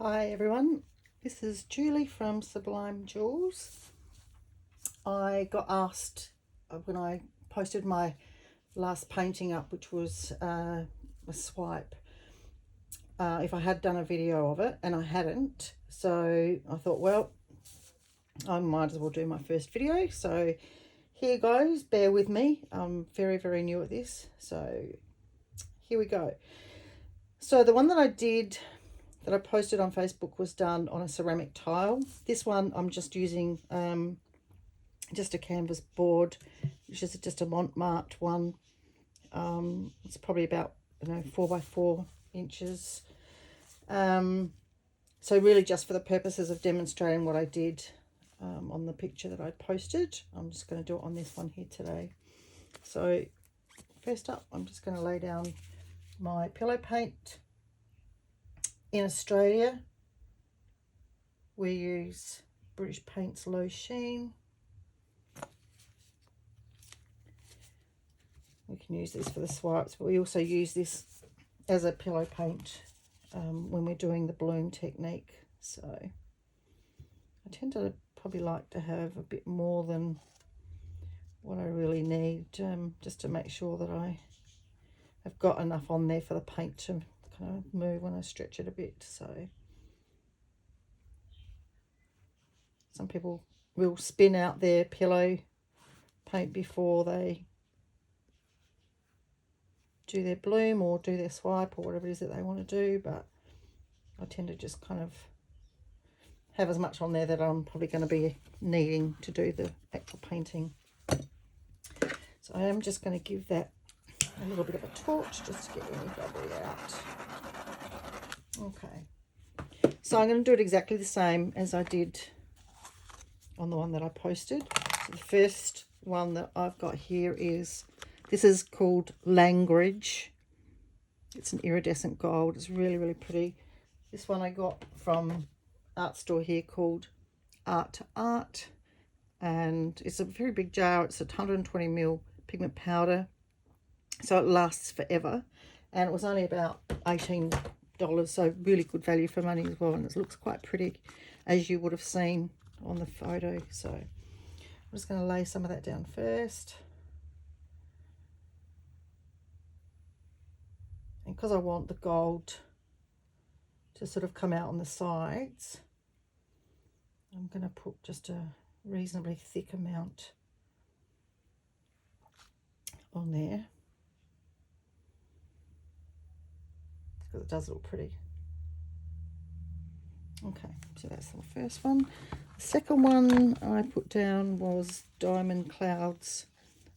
Hi everyone, this is Julie from Sublime Jewels. I got asked when I posted my last painting up, which was a swipe, if I had done a video of it, and I hadn't. So I thought, well, I might as well do my first video. So here goes, bear with me. I'm very new at this. So here we go. So the one that I did that I posted on Facebook was done on a ceramic tile. This one I'm just using just a canvas board, which is just a Monte Mart one. It's probably about 4 by 4 inches. So really just for the purposes of demonstrating what I did on the picture that I posted. I'm just going to do it on this one here today. So first up, I'm just going to lay down my pillow paint. In Australia, we use British Paints Low Sheen. We can use this for the swipes, but we also use this as a pillow paint when we're doing the bloom technique. So I tend to probably like to have a bit more than what I really need, just to make sure that I have got enough on there for the paint to kind of move when I stretch it a bit. So some people will spin out their pillow paint before they do their bloom or do their swipe or whatever it is that they want to do, but I tend to just kind of have as much on there that I'm probably going to be needing to do the actual painting. So I am just going to give that a little bit of a torch just to get any debris out. Okay, so I'm going to do it exactly the same as I did on the one that I posted. So the first one that I've got here is, this is called Langridge. It's an iridescent gold. It's really pretty. This one I got from art store here called Art, and it's a very big jar. It's a 120ml pigment powder, so it lasts forever, and it was only about $18, so really good value for money as well, and it looks quite pretty, as you would have seen on the photo. So I'm just going to lay some of that down first, and because I want the gold to sort of come out on the sides, I'm going to put just a reasonably thick amount on there, because it does look pretty. Okay, so that's the first one. The second one I put down was Diamond Clouds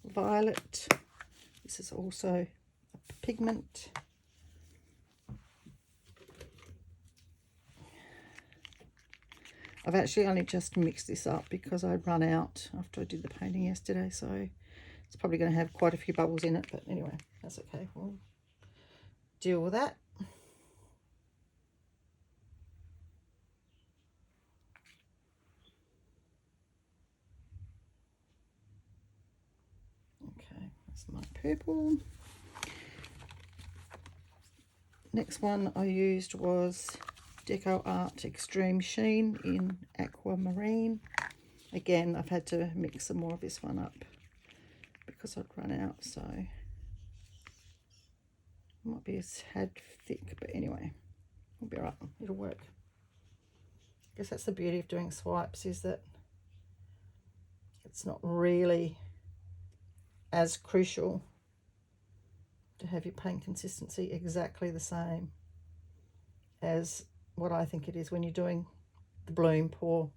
Violet. This is also a pigment. I've actually only just mixed this up because I'd run out after I did the painting yesterday, so it's probably going to have quite a few bubbles in it, but anyway, that's okay. We'll deal with that. Okay, that's my purple. Next one I used was DecoArt Extreme Sheen in Aquamarine. Again, I've had to mix some more of this one up because I'd run out, so it might be a tad thick, but anyway, it'll be alright, it'll work. I guess that's the beauty of doing swipes, is that it's not really as crucial to have your paint consistency exactly the same as what I think it is when you're doing the bloom pour,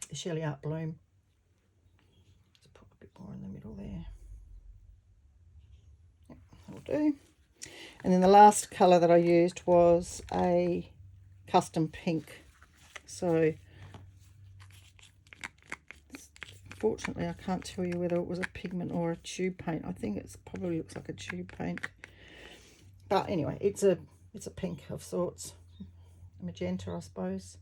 the Shelly Art bloom. Just put a bit more in the middle there. Yep, that'll do. And then the last colour that I used was a custom pink. So fortunately I can't tell you whether it was a pigment or a tube paint. I think it probably looks like a tube paint, but anyway, it's a pink of sorts, a magenta, I suppose.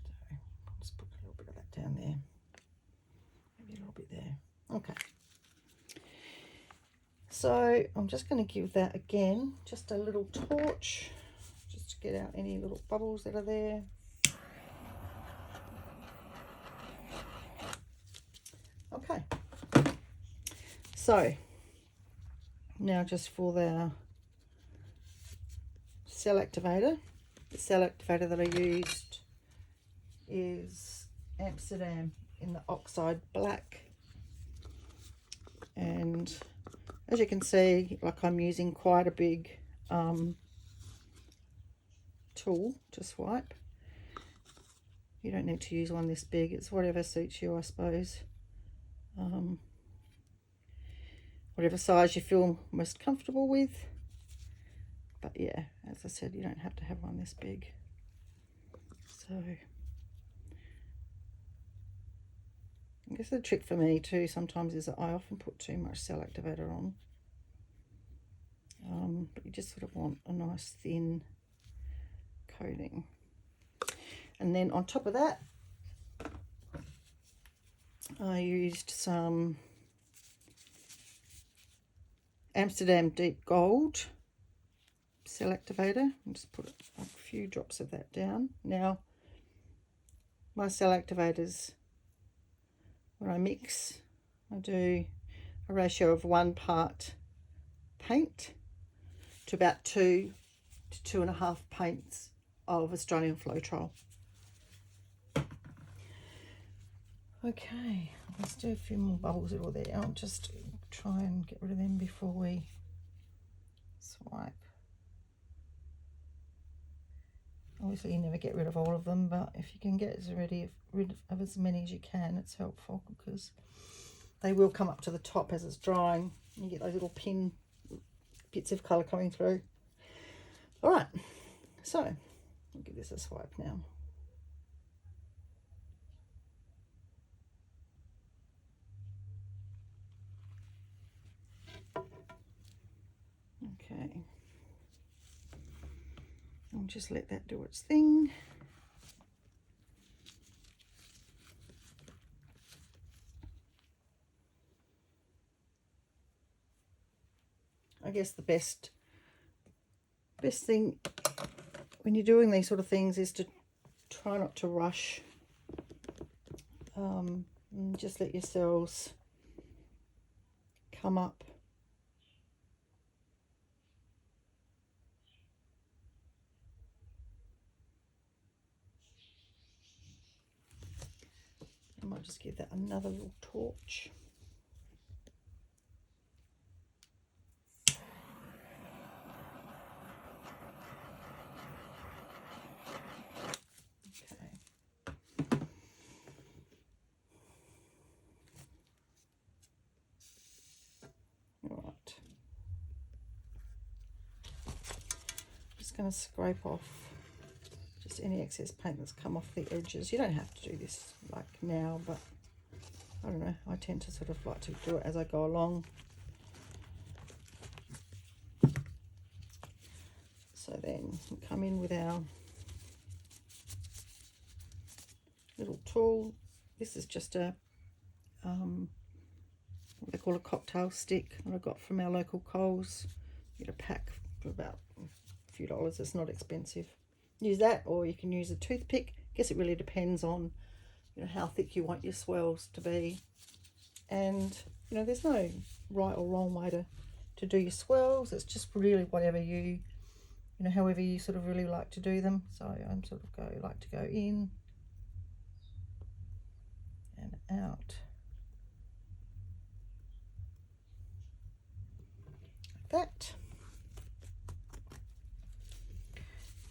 So I'll just put a little bit of that down there, maybe a little bit there. Okay, So I'm just going to give that again just a little torch, just to get out any little bubbles that are there. Okay, so now just for the cell activator. The cell activator that I used is Amsterdam in the Oxide black, and as you can see, like, I'm using quite a big tool to swipe. You don't need to use one this big, it's whatever suits you, I suppose. Whatever size you feel most comfortable with. But yeah, as I said, you don't have to have one this big. So I guess the trick for me too sometimes is that I often put too much cell activator on. But you just sort of want a nice thin coating. And then on top of that, I used some Amsterdam Deep Gold cell activator. I'll just put a few drops of that down. Now, my cell activators, when I mix, I do a ratio of 1 part paint to about 2 to 2.5 paints of Australian Floetrol. Okay, let's do a few more bubbles that are there. I'll just try and get rid of them before we swipe. Obviously you never get rid of all of them, but if you can get rid of as many as you can, it's helpful, because they will come up to the top as it's drying. You get those little pin bits of colour coming through. All right, so I'll give this a swipe now. Okay, I'll just let that do its thing. I guess the best thing when you're doing these sort of things is to try not to rush. And just let your cells come up. I might just give that another little torch. Going to scrape off just any excess paint that's come off the edges. You don't have to do this like now, but I don't know, I tend to sort of like to do it as I go along. So then we come in with our little tool. This is just a what they call a cocktail stick that I got from our local Coles. You get a pack for about few dollars. It's not expensive. Use that, or you can use a toothpick. I guess it really depends on, you know, how thick you want your swirls to be. And you know, there's no right or wrong way to do your swirls. It's just really whatever you know, however you sort of really like to do them. So I'm sort of like to go in and out like that.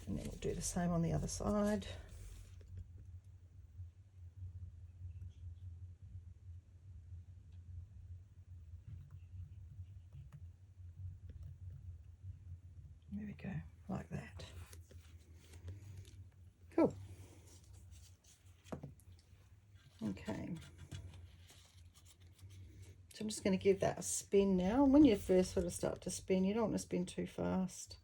And then we'll do the same on the other side. There we go, like that. Cool. Okay. So I'm just going to give that a spin now. And when you first sort of start to spin, you don't want to spin too fast.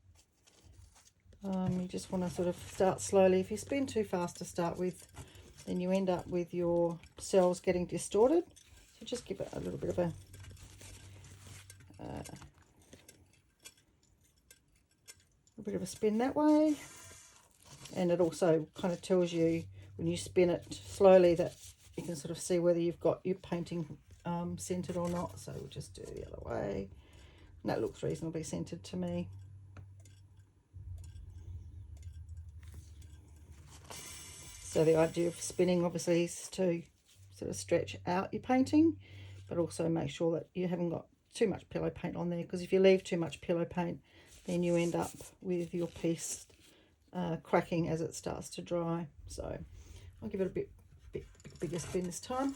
You just want to sort of start slowly. If you spin too fast to start with, then you end up with your cells getting distorted. So just give it a little bit of a bit of a spin that way, and it also kind of tells you when you spin it slowly that you can sort of see whether you've got your painting centered or not. So we'll just do it the other way, and that looks reasonably centered to me. So the idea of spinning obviously is to sort of stretch out your painting, but also make sure that you haven't got too much pillow paint on there, because if you leave too much pillow paint, then you end up with your piece cracking as it starts to dry. So I'll give it a bit bigger spin this time.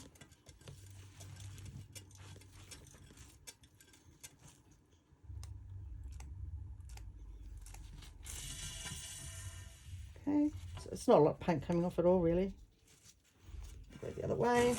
Okay, so it's not a lot of paint coming off at all really. Go the other way.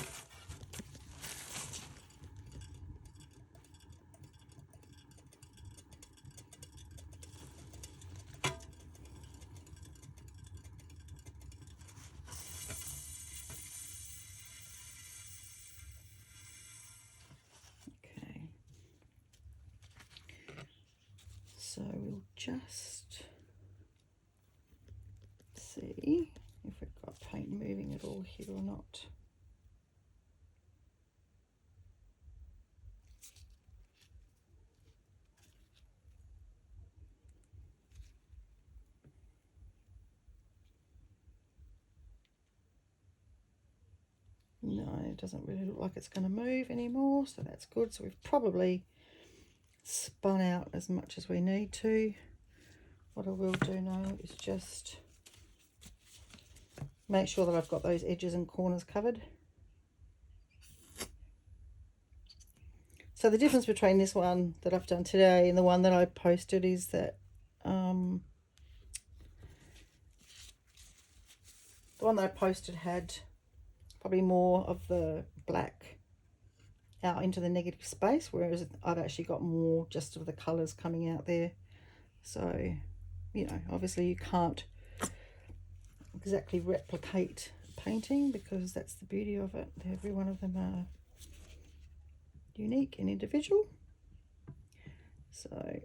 So we'll just see if we've got paint moving at all here or not. No, it doesn't really look like it's going to move anymore, so that's good. So we've probably spun out as much as we need to. What I will do now is just make sure that I've got those edges and corners covered. So the difference between this one that I've done today and the one that I posted is that the one that I posted had probably more of the black out into the negative space, whereas I've actually got more just of the colours coming out there. So, you know, obviously you can't exactly replicate painting, because that's the beauty of it. Every one of them are unique and individual. So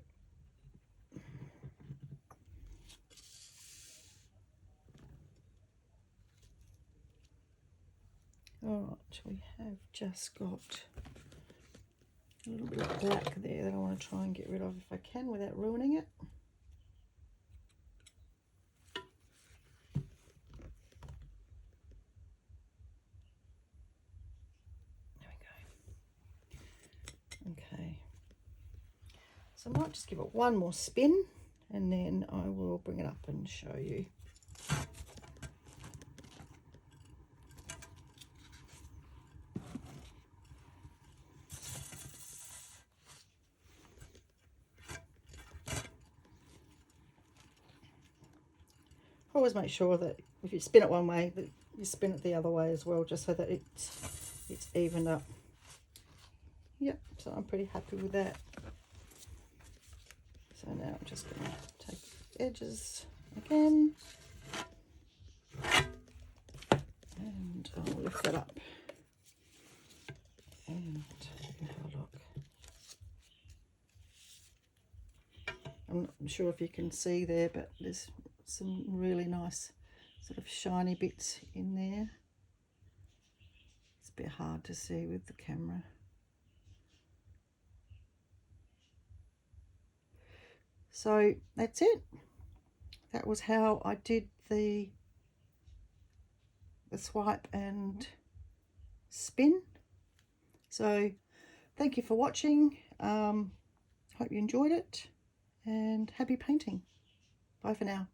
alright, we have just got a little bit of black there that I want to try and get rid of if I can without ruining it. Okay, so I might just give it one more spin and then I will bring it up and show you. Always make sure that if you spin it one way, that you spin it the other way as well, just so that it's evened up. Yep, so I'm pretty happy with that. So now I'm just going to take the edges again, and I'll lift that up and have a look. I'm not sure if you can see there, but there's some really nice sort of shiny bits in there. It's a bit hard to see with the camera. So that's it. That was how I did the swipe and spin. So thank you for watching. Hope you enjoyed it, and happy painting. Bye for now.